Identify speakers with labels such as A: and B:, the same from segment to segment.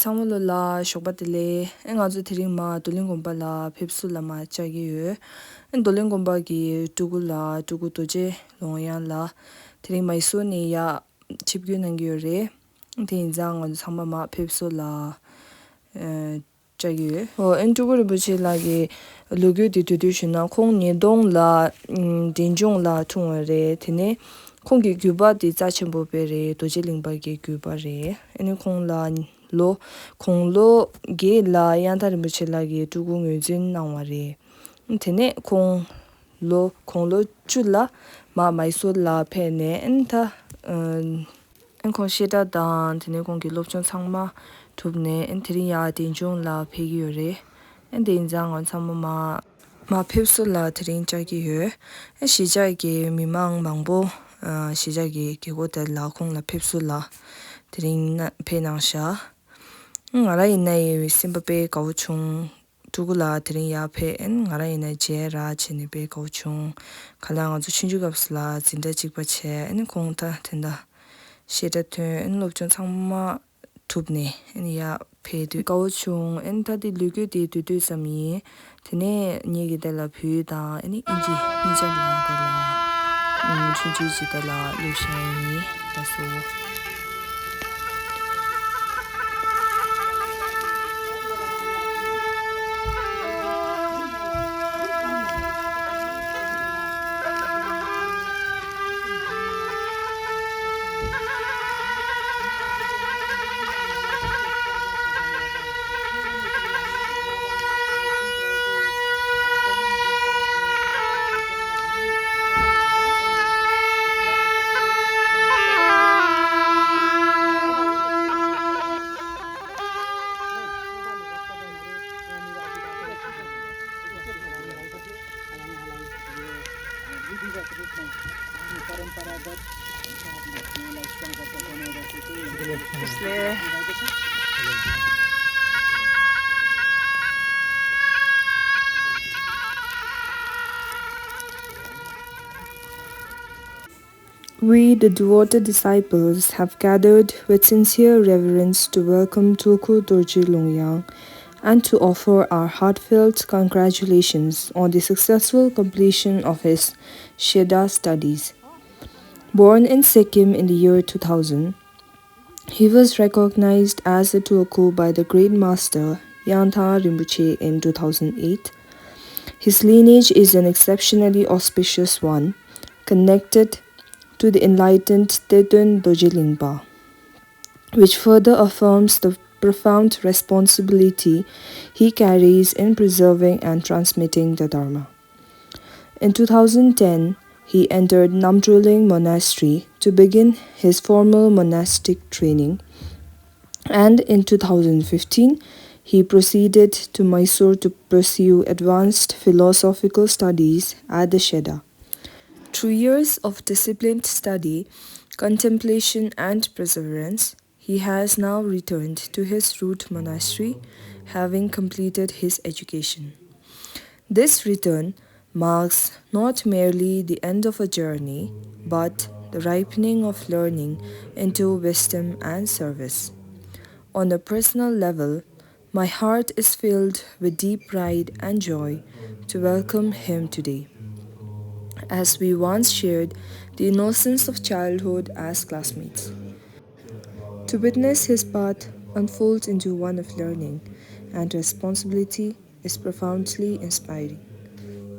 A: Samolo la shokbatile, engazu tiringma dolingomba la pepsu lama chagiyu, en dolingomba gi tugu toje longyang la tiringma isu ni ya chipgyu nangyu re, tinza ngazu samama pepsu la chagiyu. En tugu ribuchi la gi lugyu di tudushina kong nidong la dinjong la tungwa re, tine kong gi gyuba di zachenpo pe re, toje lingba gi gyuba re, eni kong lo ge la yanta rinpoche la ge tugu nguzin nangwa re. Tene kong lo chu la ma maiso la pe ne enta en kong sheta dan tene kong ki lopchon sangma tubne en teri ya dinjong la pe gi re. En dinjang on sangma ma pepso la terin chagi yu. En shija ge mimang mangbo shija ge kego de la kong la pepso la terin pe nangsha. Ngara inay simba pe kauchung tugula tiring ya pe en ngara inay je ra chini pe kauchung kala nga zu chinju gapsla zinda chikpa che en kongta tenda sheta tun en lopchung sangma tubne en ya pe du kauchung en tadi lugyu di dudu sami tene nyegi dala pyu da en inji nija la dala chinju ji dala lushayi daso. We, the devoted disciples, have gathered with sincere reverence to welcome Tulku Dorje Longyang and to offer our heartfelt congratulations on the successful completion of his Sheda studies. Born in Sikkim in the year 2000, he was recognized as a Tulku by the Great Master Yantha Rinpoche in 2008. His lineage is an exceptionally auspicious one, connected to the enlightened Tetun Dorje Lingpa, which further affirms the profound responsibility he carries in preserving and transmitting the Dharma. In 2010, he entered Namdroling Monastery to begin his formal monastic training, and in 2015, he proceeded to Mysore to pursue advanced philosophical studies at the Sheda. Through years of disciplined study, contemplation, and perseverance, he has now returned to his root monastery, having completed his education. This return marks not merely the end of a journey, but the ripening of learning into wisdom and service. On a personal level, my heart is filled with deep pride and joy to welcome him today, as we once shared the innocence of childhood as classmates. To witness his path unfold into one of learning and responsibility is profoundly inspiring.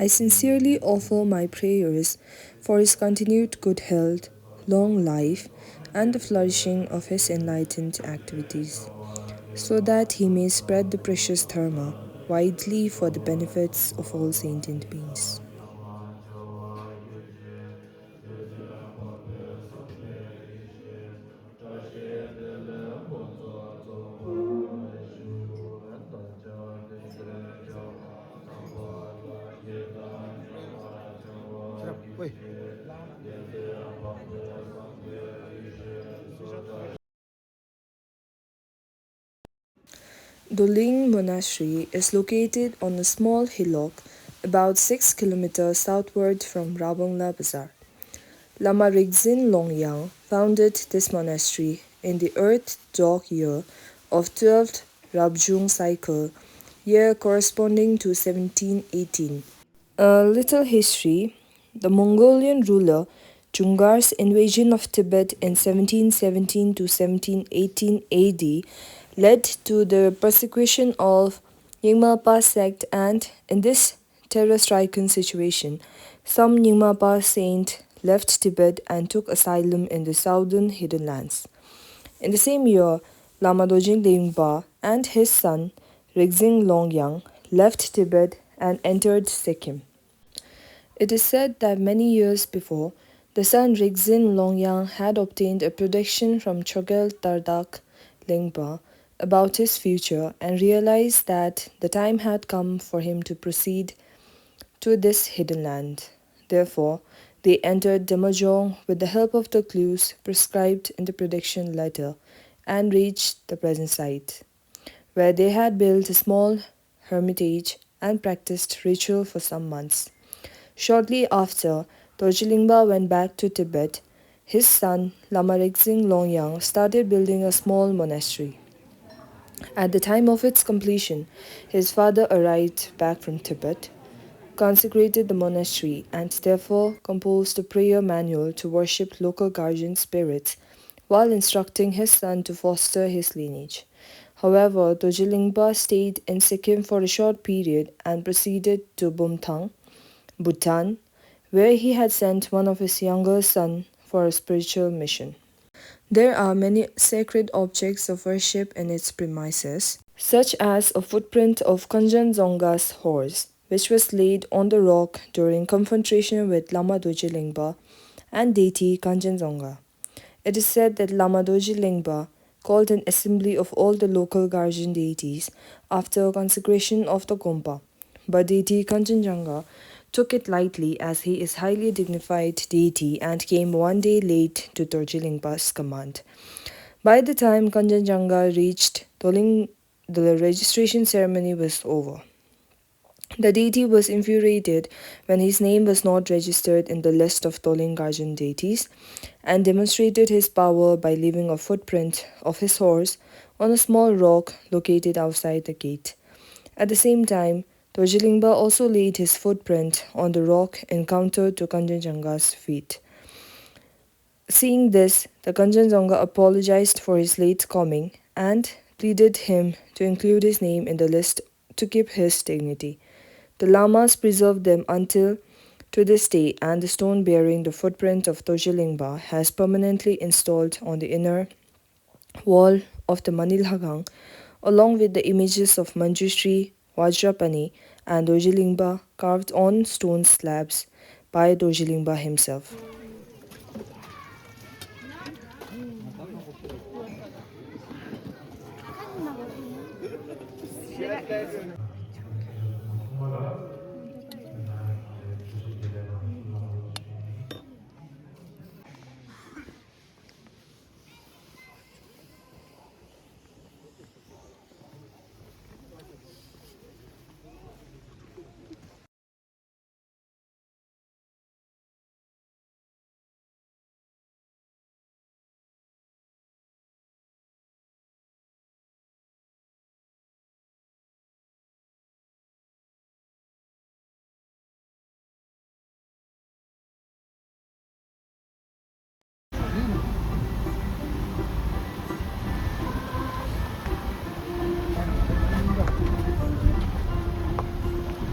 A: I sincerely offer my prayers for his continued good health, long life, and the flourishing of his enlightened activities, so that he may spread the precious Dharma widely for the benefits of all sentient beings. Doling Monastery is located on a small hillock about 6 kilometers southward from Rabongla Bazaar. Lama Rigzin Longyang founded this monastery in the Earth Dog year of 12th Rabjung cycle, year corresponding to 1718. A little history. The Mongolian ruler Chungar's invasion of Tibet in 1717 to 1718 AD led to the persecution of Nyingma sect, and in this terror-stricken situation, some Nyingma saints left Tibet and took asylum in the southern hidden lands. In the same year, Lama Dojing Lingpa and his son Rigzing Longyang left Tibet and entered Sikkim. It is said that many years before, the son Rigzin Longyang had obtained a prediction from Chogyal Tardak Lingpa about his future and realized that the time had come for him to proceed to this hidden land. Therefore, they entered Demajong with the help of the clues prescribed in the prediction letter and reached the present site, where they had built a small hermitage and practiced ritual for some months. Shortly after, Dorje went back to Tibet. His son, Lama Rigzing Longyang, started building a small monastery. At the time of its completion, his father arrived back from Tibet, consecrated the monastery, and therefore composed a prayer manual to worship local guardian spirits while instructing his son to foster his lineage. However, Dorje stayed in Sikkim for a short period and proceeded to Bumthang, Bhutan, where he had sent one of his younger sons for a spiritual mission. There are many sacred objects of worship in its premises, such as a footprint of Kanjanjonga's horse, which was laid on the rock during confrontation with Lama Dorje Lingpa and deity Kanjanjonga. It is said that Lama Dorje Lingpa called an assembly of all the local guardian deities after consecration of the gompa, but deity Kanjanjonga took it lightly as he is highly dignified deity and came one day late to Dorje Lingpa's command. By the time Kanjanjonga reached Toling, the registration ceremony was over. The deity was infuriated when his name was not registered in the list of Toling guardian deities and demonstrated his power by leaving a footprint of his horse on a small rock located outside the gate. At the same time, Dorje also laid his footprint on the rock in counter to Kanjanjonga's feet. Seeing this, the Kanjanjonga apologized for his late coming and pleaded him to include his name in the list to keep his dignity. The lamas preserved them until to this day, and the stone bearing the footprint of Dorje has permanently installed on the inner wall of the Manilhagang, along with the images of Manjushri, Vajrapani, and Dorje carved on stone slabs by Dorje himself.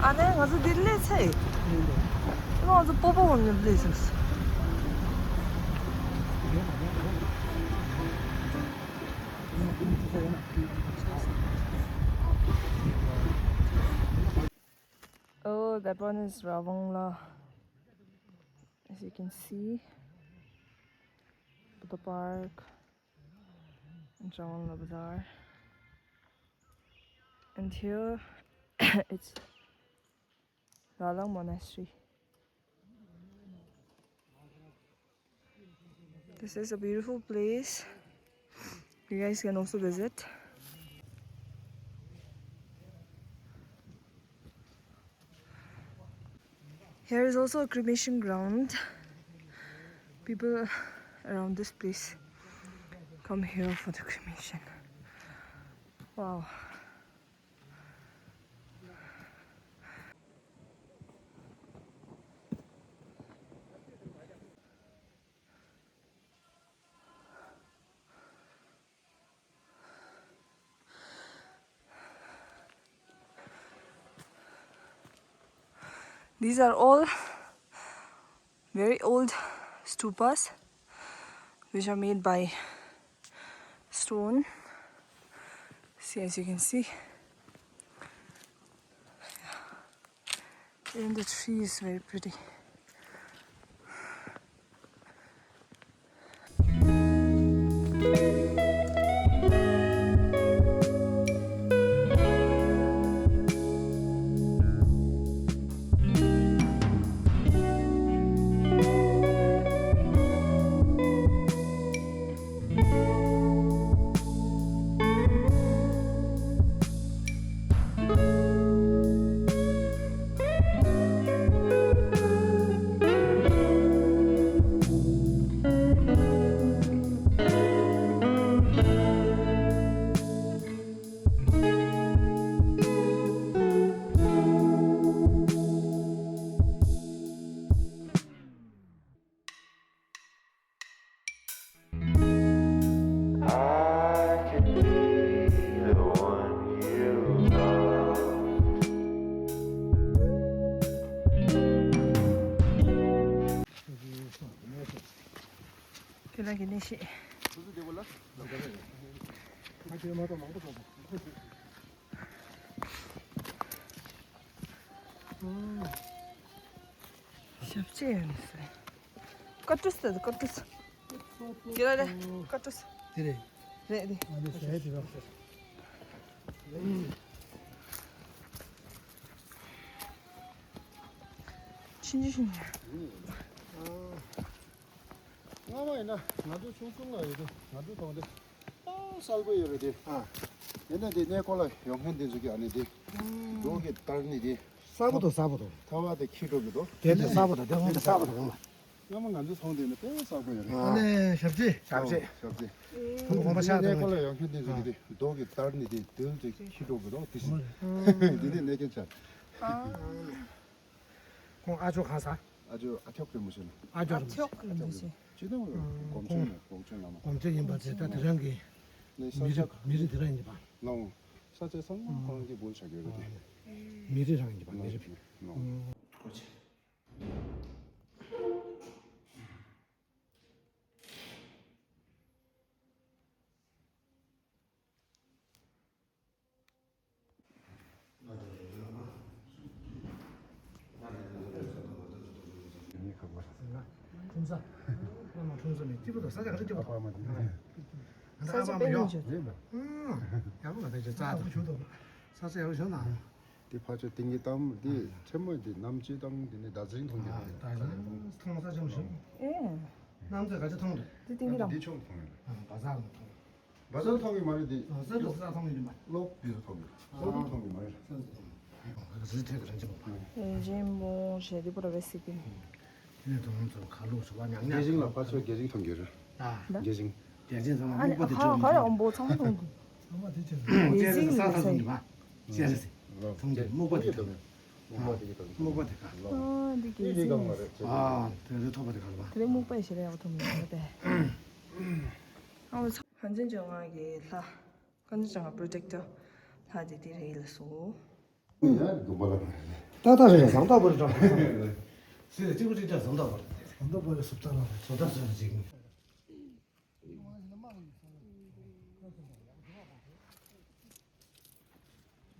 A: 안에 가서 딜레이 체. 이거 가서 뽑아보면 플레이스. Oh, that one is Ravangla. As you can see, the park and Ravangla Bazaar. And here it's Ralang Monastery. This is a beautiful place. You guys can also visit. Here is also a cremation ground. People around this place come here for the cremation. Wow. These are all very old stupas which are made by stone. See, as you can see, even the tree is very pretty. Lagi ni si. Şapçı yerisi. Kaçısı da kaçısı. Gel hadi kaçısı.
B: Dire.
A: Ready.
B: Hadi seyret bak.
A: 진주신.
C: 나와이나 나도 중중가 이거 나도 더운데 살고 이러지 얘네들 내 걸로 영현된 적이 아니지 여기 다른이지
B: 싸보도 싸보도.
C: 타와데 키로기도
B: 대대 싸보도. 대대 싸보도.
C: 야만 난도 성대는 또 살고 이러지
B: 네, 샵지.
C: 샵지
B: 한번 공부하셔야
C: 내
B: 돼.
C: 걸로 영현된 적이 여기 다른이지 덜지 키로기도 드시 니네 내 괜찮
B: 공 아주 가사.
C: 아주 악역들 무슨
B: 아주
A: 아티옥 그런지.
C: 지금은 공천 남아
B: 공적인 바지 다 들은 게
C: 내
B: 미리
C: 살짝
B: 미리 들어있는 봐.
C: 너무 사제성 그런 게뭘 자기가
B: 미리랑 이제 봐. 미리.
C: 그렇지
B: 분사. 그러면 분사면 뒤로도 싸자 그러지 봐.
A: 사진 빼는지.
B: 야구가 되죠. 짜도 줘도. 사서 야구 전화.
C: 디 파저 딩기 담 디, 쳔모디 남지당 디네 나즈린 통계.
B: 통사 정신.
A: 예.
B: 남자 같이 통도.
A: 띵이랑.
C: 디 총 통계.
B: 바사는 통.
C: 바저 통계 말이 디
B: 서로 사 통이지 마.
C: 록 비서 통계. 서로 통계 말이.
B: 그래서 제 그런지 뭐.
A: 요즘 뭐 제리보라 베스긴.
B: 얘네 동서 갈로서 와 냥냥.
C: 계징라 파저 계징 통계를.
B: 아,
C: 계징.
B: 대진 상황
A: 아니
B: 못
A: 가 가야 뭐 장동.
B: 아마 되죠.
A: 예징
B: 사사선이 봐. 지하세. 통제 못 받을 때.
C: 못 되겠다.
B: 못 받을 까.
A: 아, 되게
C: 이리가 말해.
B: 아, 그래도 토바들 가 봐.
A: 그래 못 빠시래 어떤 건데. 한전 정하게 다 간장 프로젝트 다 디테일해서.
C: 야, 고발라.
B: 따다를 상다 버리죠. 세대 찍을 때 상다 버려. 상다 버려 습잖아. 소다서 지금.